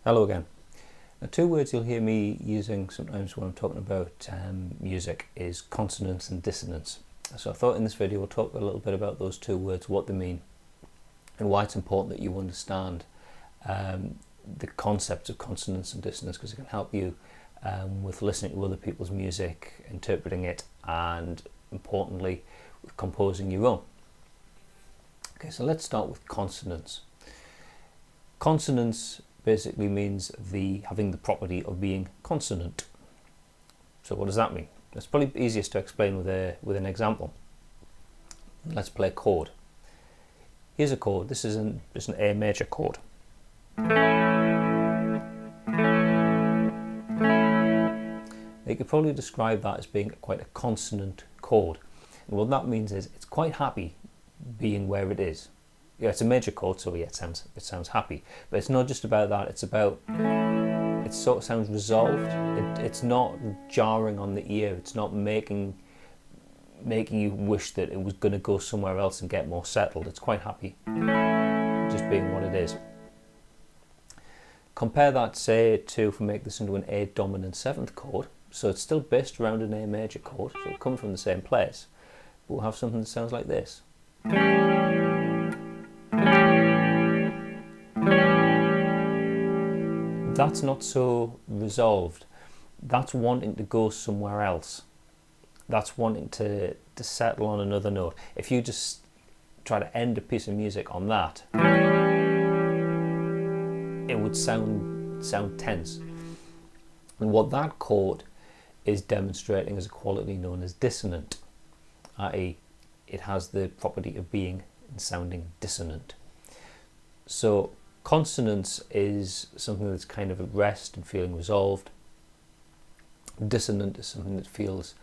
Hello again. Now, two words you'll hear me using sometimes when I'm talking about music is consonance and dissonance. So I thought in this video we'll talk a little bit about those two words, what they mean, and why it's important that you understand the concepts of consonance and dissonance, because it can help you with listening to other people's music, interpreting it, and importantly, with composing your own. Okay, so let's start with consonance. Consonance basically means having the property of being consonant. So what does that mean? It's probably easiest to explain with an example. Let's play a chord. Here's a chord. This is an A major chord. You could probably describe that as being quite a consonant chord. And what that means is it's quite happy being where it is. Yeah, it's a major chord, so yeah, it sounds happy. But it's not just about that. It's about, it sort of sounds resolved. It's not jarring on the ear. It's not making you wish that it was going to go somewhere else and get more settled. It's quite happy just being what it is. Compare that, say, to, if we make this into an A dominant seventh chord, so it's still based around an A major chord, so it'll come from the same place, but we'll have something that sounds like this. That's not so resolved. That's wanting to go somewhere else. That's wanting to settle on another note. If you just try to end a piece of music on that, it would sound tense. And what that chord is demonstrating is a quality known as dissonant, i.e. it has the property of being and sounding dissonant. So consonance is something that's kind of at rest and feeling resolved. Dissonant is something that feels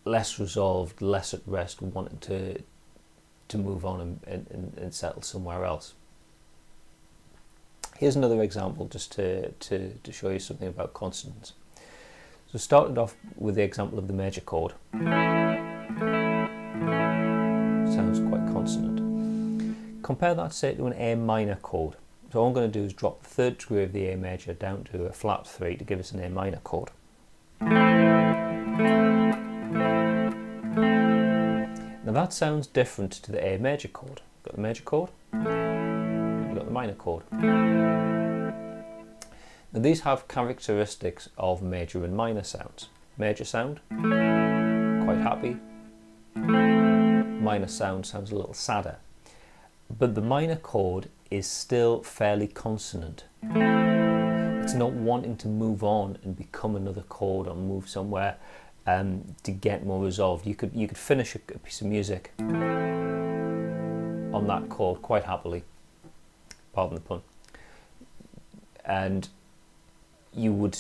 less resolved, less at rest, wanting to move on and settle somewhere else. Here's another example just to show you something about consonance. So started off with the example of the major chord. Sounds quite consonant. Compare that, say, to an A minor chord. So all I'm going to do is drop the third degree of the A major down to a flat 3 to give us an A minor chord. Now that sounds different to the A major chord. You've got the major chord, you've got the minor chord. Now these have characteristics of major and minor sounds. Major sound, quite happy. Minor sound sounds a little sadder. But the minor chord is still fairly consonant. It's not wanting to move on and become another chord or move somewhere to get more resolved. You could finish a piece of music on that chord quite happily, pardon the pun, and it would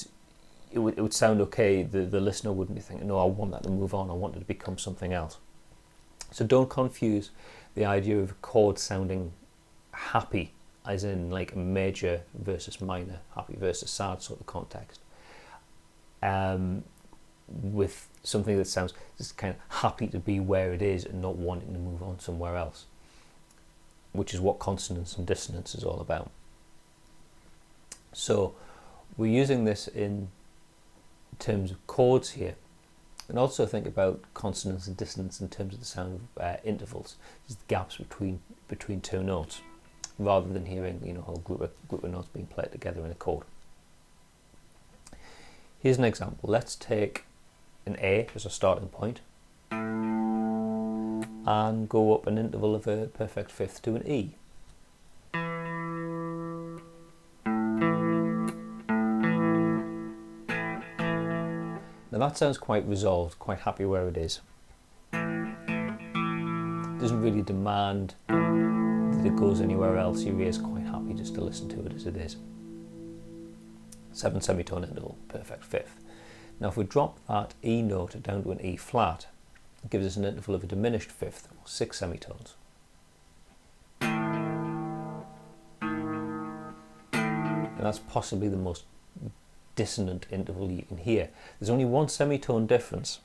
sound okay. The listener wouldn't be thinking, no, I want that to move on, I want it to become something else. So don't confuse the idea of a chord sounding happy, as in like a major versus minor, happy versus sad sort of context, with something that sounds just kind of happy to be where it is and not wanting to move on somewhere else, which is what consonance and dissonance is all about. So we're using this in terms of chords here. And also think about consonance and dissonance in terms of the sound of intervals, just the gaps between two notes, rather than hearing a whole group of notes being played together in a chord. Here's an example. Let's take an A as a starting point and go up an interval of a perfect fifth to an E. Now that sounds quite resolved, quite happy where it is. Doesn't really demand that it goes anywhere else. Your ear's quite happy just to listen to it as it is. 7 semitone interval, perfect fifth. Now if we drop that E note down to an E flat, it gives us an interval of a diminished fifth, 6 semitones. And that's possibly the most dissonant interval you can hear. There's only one semitone difference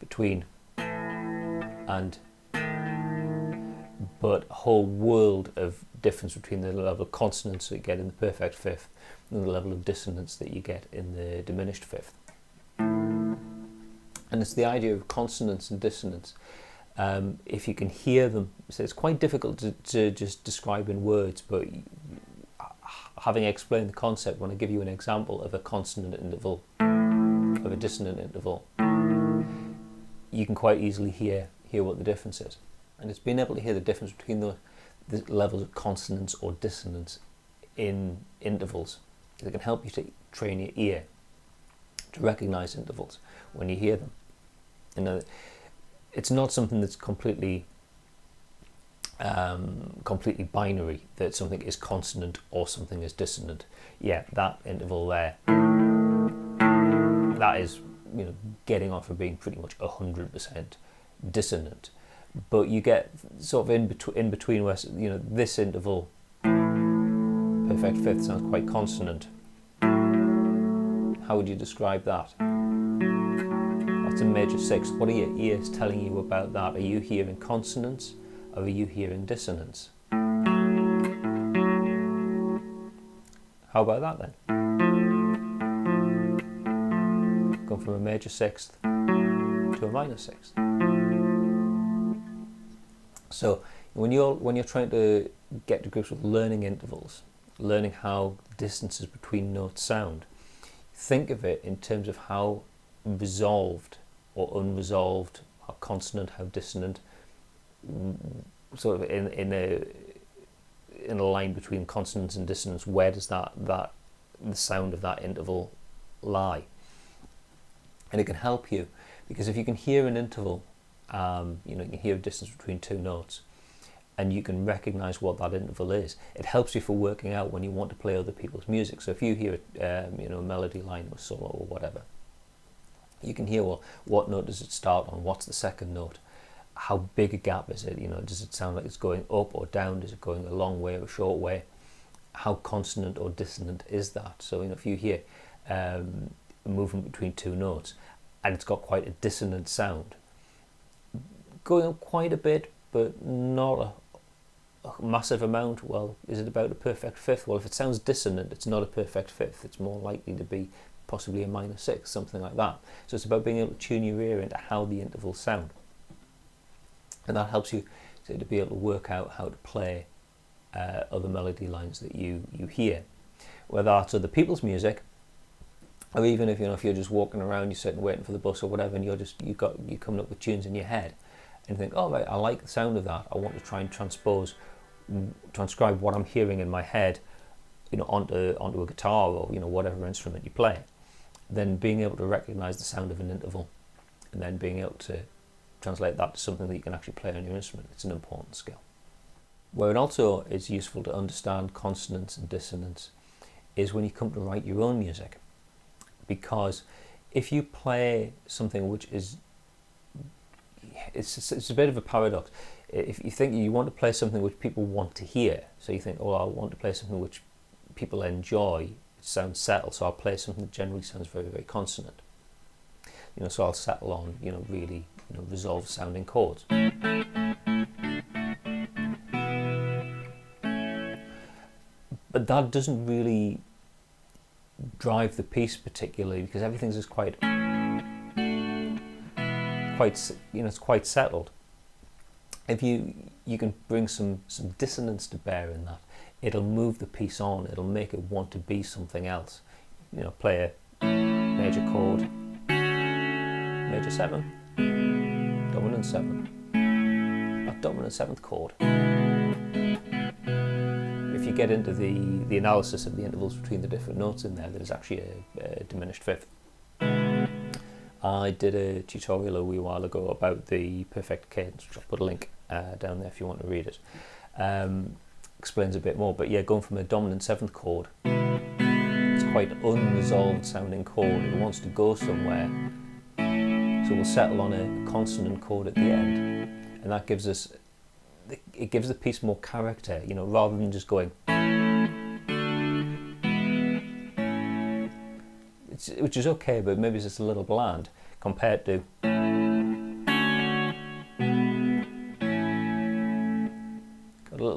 between and, but a whole world of difference between the level of consonance that you get in the perfect fifth and the level of dissonance that you get in the diminished fifth. And it's the idea of consonance and dissonance. If you can hear them, so it's quite difficult to just describe in words, but having explained the concept, when I give you an example of a consonant interval, of a dissonant interval, you can quite easily hear what the difference is. And it's being able to hear the difference between the levels of consonance or dissonance in intervals that can help you to train your ear to recognize intervals when you hear them. It's not something that's completely binary, that something is consonant or something is dissonant. Yeah, that interval there, that is, getting on for being pretty much 100% dissonant. But you get sort of in between where, this interval, perfect fifth, sounds quite consonant. How would you describe that? That's a major sixth. What are your ears telling you about that? Are you hearing consonance or are you hearing dissonance? How about that then? Going from a major sixth to a minor sixth. So when you're trying to get to grips with learning intervals, learning how distances between notes sound, think of it in terms of how resolved or unresolved, how consonant, how dissonant, sort of in a line between consonance and dissonance. Where does the sound of that interval lie? And it can help you, because if you can hear an interval, you can hear a distance between two notes, and you can recognize what that interval is, it helps you for working out when you want to play other people's music. So if you hear a melody line or solo or whatever, you can hear, well, what note does it start on? What's the second note? How big a gap is it? Does it sound like it's going up or down? Is it going a long way or a short way? How consonant or dissonant is that? So if you hear a movement between two notes and it's got quite a dissonant sound, going up quite a bit but not a massive amount, well, is it about a perfect fifth? Well, if it sounds dissonant, it's not a perfect fifth. It's more likely to be possibly a minor sixth, something like that. So it's about being able to tune your ear into how the intervals sound, and that helps you to be able to work out how to play other melody lines that you hear, whether that's other people's music, or even if you're just walking around, you're sitting waiting for the bus or whatever, and you're coming up with tunes in your head, and you think, oh right, I like the sound of that. I want to try and transcribe what I'm hearing in my head, onto a guitar or whatever instrument you play. Then being able to recognize the sound of an interval, and then being able to translate that to something that you can actually play on your instrument. It's an important skill. Where it also is useful to understand consonance and dissonance is when you come to write your own music, because if you play something which is, it's a bit of a paradox. If you think you want to play something which people want to hear, so you think, oh, I want to play something which people enjoy, it sounds settled, so I'll play something that generally sounds very, very consonant. So I'll settle on, really, resolved sounding chords. But that doesn't really drive the piece particularly, because everything's just quite, it's quite settled. If you can bring some dissonance to bear in that, it'll move the piece on. It'll make it want to be something else. Play a major chord, major 7, dominant 7, that dominant 7th chord. If you get into the analysis of the intervals between the different notes in there, there's actually a diminished fifth. I did a tutorial a wee while ago about the perfect cadence, which I'll put a link down there if you want to read it. Explains a bit more, but yeah, going from a dominant 7th chord, it's quite an unresolved sounding chord. It wants to go somewhere, so we'll settle on a consonant chord at the end, and that gives us, it gives the piece more character, rather than just going, which is okay, but maybe it's just a little bland compared to,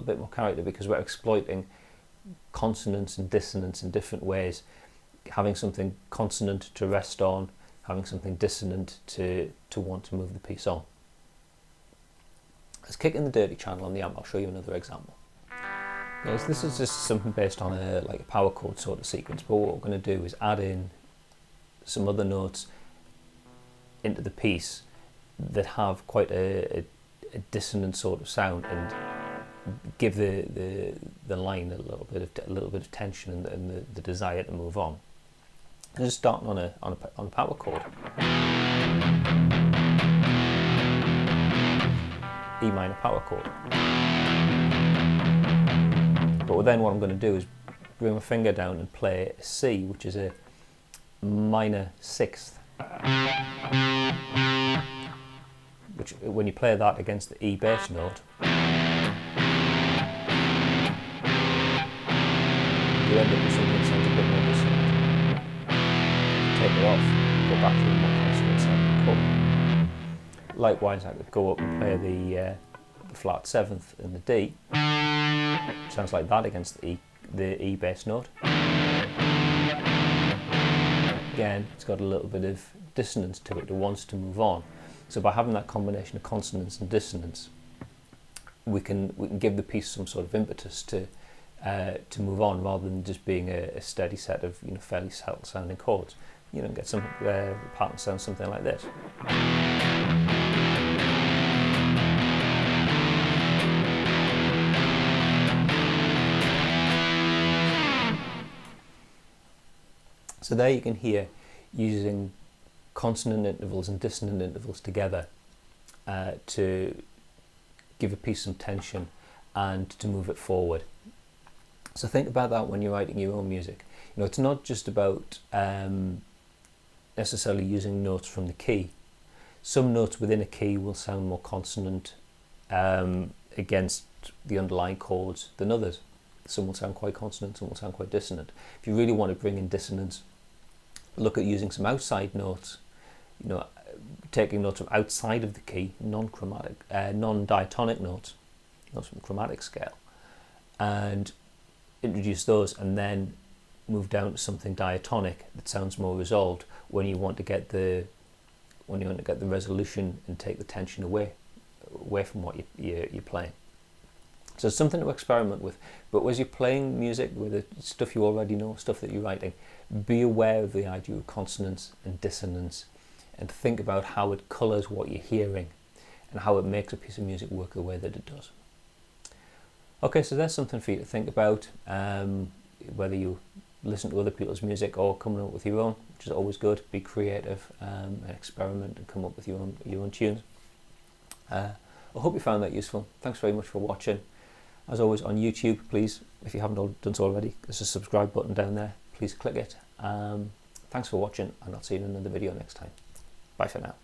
bit more character because we're exploiting consonance and dissonance in different ways, having something consonant to rest on, having something dissonant to want to move the piece on. Let's kick in the dirty channel on the amp. I'll show you another example. Okay, so this is just something based on a power chord sort of sequence, but what we're going to do is add in some other notes into the piece that have quite a dissonant sort of sound and give the line a little bit of tension and the desire to move on. And just starting on a power chord, E minor power chord. But then what I'm going to do is bring my finger down and play a C, which is a minor sixth. Which, when you play that against the E bass note, you end up with something that sounds a bit more dissonant. Take it off, go back to the more consonant sounding chord. Likewise, I could go up and play the flat seventh and the D. Sounds like that against the E bass note. Again, it's got a little bit of dissonance to it. It wants to move on. So by having that combination of consonance and dissonance, we can give the piece some sort of impetus to move on, rather than just being a steady set of fairly subtle sounding chords. Get some pattern sound something like this. So there you can hear using consonant intervals and dissonant intervals together to give a piece some tension and to move it forward. So think about that when you're writing your own music. It's not just about necessarily using notes from the key. Some notes within a key will sound more consonant against the underlying chords than others. Some will sound quite consonant, some will sound quite dissonant. If you really want to bring in dissonance, look at using some outside notes, taking notes from outside of the key, non-chromatic, non-diatonic notes from the chromatic scale, and introduce those, and then move down to something diatonic that sounds more resolved when you want to get the resolution and take the tension away from what you're playing. So it's something to experiment with. But as you're playing music with the stuff you already know, stuff that you're writing, be aware of the idea of consonance and dissonance, and think about how it colours what you're hearing and how it makes a piece of music work the way that it does. Okay, so that's something for you to think about, whether you listen to other people's music or coming up with your own, which is always good. Be creative and experiment and come up with your own tunes. I hope you found that useful. Thanks very much for watching. As always, on YouTube, please, if you haven't done so already, there's a subscribe button down there. Please click it. Thanks for watching, and I'll see you in another video next time. Bye for now.